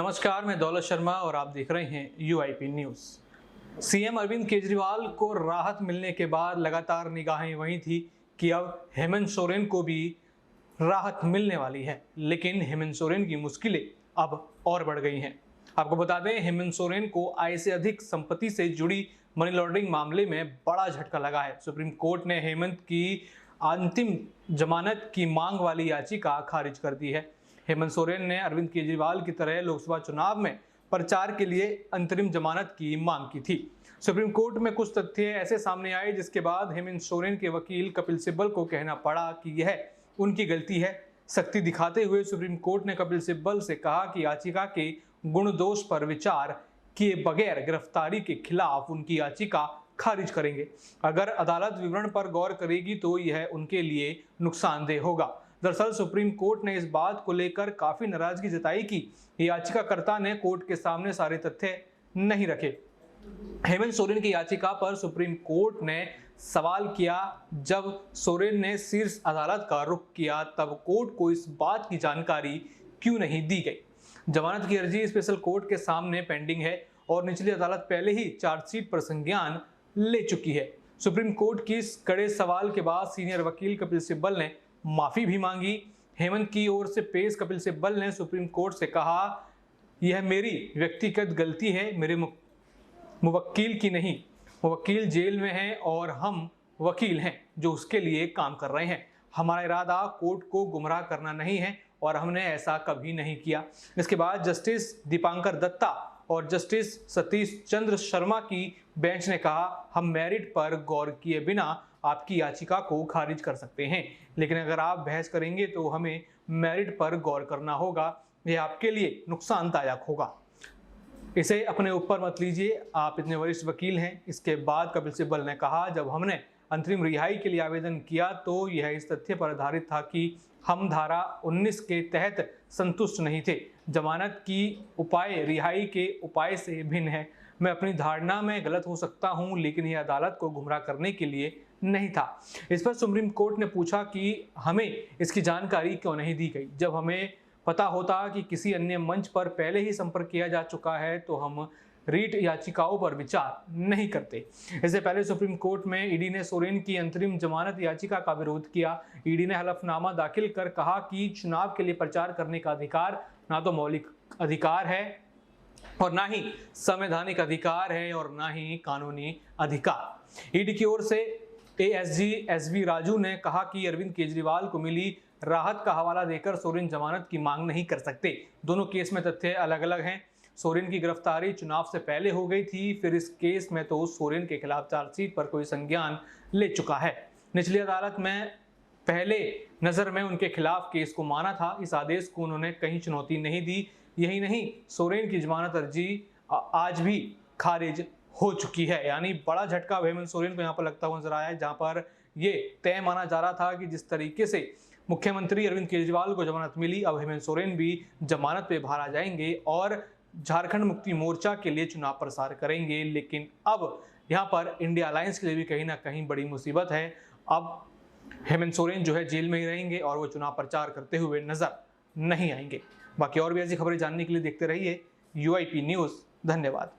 नमस्कार, मैं दौलत शर्मा और आप देख रहे हैं UIP news. CM Arvind Kejriwal को राहत मिलने के बाद लगातार निगाहें वहीं थी कि अब हेमंत सोरेन को भी राहत मिलने वाली है, लेकिन हेमंत सोरेन की मुश्किलें अब और बढ़ गई हैं। आपको बता दें, हेमंत सोरेन को आय से अधिक संपत्ति से जुड़ी मनी लॉन्ड्रिंग मामले में बड़ा झटका लगा है। सुप्रीम कोर्ट ने हेमंत की अंतिम जमानत की मांग वाली याचिका खारिज कर दी है। हेमंत सोरेन ने अरविंद केजरीवाल की तरह लोकसभा चुनाव में प्रचार के लिए अंतरिम जमानत की मांग की थी। सुप्रीम कोर्ट में कुछ तथ्य ऐसे सामने आए जिसके बाद हेमंत सोरेन के वकील कपिल सिब्बल को कहना पड़ा कि यह उनकी गलती है। सख्ती दिखाते हुए सुप्रीम कोर्ट ने कपिल सिब्बल से कहा कि याचिका के गुण दोष पर विचार किए बगैर गिरफ्तारी के खिलाफ उनकी याचिका खारिज करेंगे। अगर अदालत विवरण पर गौर करेगी तो यह उनके लिए नुकसानदेह होगा। दरअसल सुप्रीम कोर्ट ने इस बात को लेकर काफी नाराजगी जताई कि याचिकाकर्ता ने कोर्ट के सामने सारे तथ्य नहीं रखे। हेमंत सोरेन की याचिका पर सुप्रीम कोर्ट ने सवाल किया। जब सोरेन ने शीर्ष अदालत का रुख किया तब कोर्ट को इस बात की जानकारी क्यों नहीं दी गई। जमानत की अर्जी स्पेशल कोर्ट के सामने पेंडिंग है और निचली अदालत पहले ही चार्जशीट पर संज्ञान ले चुकी है। सुप्रीम कोर्ट की इस कड़े सवाल के बाद सीनियर वकील कपिल सिब्बल ने माफी भी मांगी। हेमंत की ओर से पेश कपिल सिब्बल ने सुप्रीम कोर्ट से कहा, यह मेरी व्यक्तिगत गलती है, मेरे मुवक्किल की नहीं। मुवक्किल जेल में है और हम वकील हैं जो उसके लिए काम कर रहे हैं। हमारा इरादा कोर्ट को गुमराह करना नहीं है और हमने ऐसा कभी नहीं किया। इसके बाद जस्टिस दीपांकर दत्ता और जस्टिस सतीश चंद्र शर्मा की बेंच ने कहा, हम मेरिट पर गौर किए बिना आपकी याचिका को खारिज कर सकते हैं, लेकिन अगर आप बहस करेंगे तो हमें मेरिट पर गौर करना होगा। यह आपके लिए नुकसानदायक होगा। इसे अपने ऊपर मत लीजिए, आप इतने वरिष्ठ वकील हैं। इसके बाद कपिल सिब्बल ने कहा, जब हमने अंतरिम रिहाई के लिए आवेदन किया तो यह इस तथ्य पर आधारित था कि हम धारा 19 के तहत संतुष्ट नहीं थे। जमानत की उपाय रिहाई के उपाय से भिन्न है। मैं अपनी धारणा में गलत हो सकता हूं, लेकिन यह अदालत को गुमराह करने के लिए नहीं था। इस पर सुप्रीम कोर्ट ने पूछा कि हमें इसकी जानकारी क्यों नहीं दी गई। जब हमें पता होता कि किसी अन्य मंच पर पहले ही संपर्क किया जा चुका है तो हम रीट याचिकाओं पर विचार नहीं करते। इससे पहले सुप्रीम कोर्ट में ईडी ने सोरेन की अंतरिम जमानत याचिका का विरोध किया। ईडी ने हलफनामा दाखिल कर कहा कि चुनाव के लिए प्रचार करने का अधिकार ना तो मौलिक अधिकार है और ना ही संवैधानिक अधिकार है और ना ही कानूनी अधिकार। ईडी की ओर से एएसजी एसवी राजू ने कहा कि अरविंद केजरीवाल को मिली राहत का हवाला देकर सोरेन जमानत की मांग नहीं कर सकते। दोनों केस में तथ्य अलग अलग हैं। सोरेन की गिरफ्तारी चुनाव से पहले हो गई थी, फिर इस केस में तो सोरेन के खिलाफ चार्जशीट पर कोई संज्ञान ले चुका है। निचली अदालत में पहले नजर में उनके खिलाफ केस को माना था। इस आदेश को उन्होंने कहीं चुनौती नहीं दी। यही नहीं, सोरेन की जमानत अर्जी आज भी खारिज हो चुकी है। यानी बड़ा झटका हेमंत सोरेन को यहाँ पर लगता हुआ नजर आया है, जहाँ पर ये तय माना जा रहा था कि जिस तरीके से मुख्यमंत्री अरविंद केजरीवाल को जमानत मिली, अब हेमंत सोरेन भी जमानत पे बाहर आ जाएंगे और झारखंड मुक्ति मोर्चा के लिए चुनाव प्रसार करेंगे। लेकिन अब यहाँ पर इंडिया अलायंस के लिए भी कहीं ना कहीं बड़ी मुसीबत है। अब हेमंत सोरेन जो है जेल में ही रहेंगे और वो चुनाव प्रचार करते हुए नजर नहीं आएंगे। बाकी और भी ऐसी खबरें जानने के लिए देखते रहिए यूआईपी न्यूज़। धन्यवाद।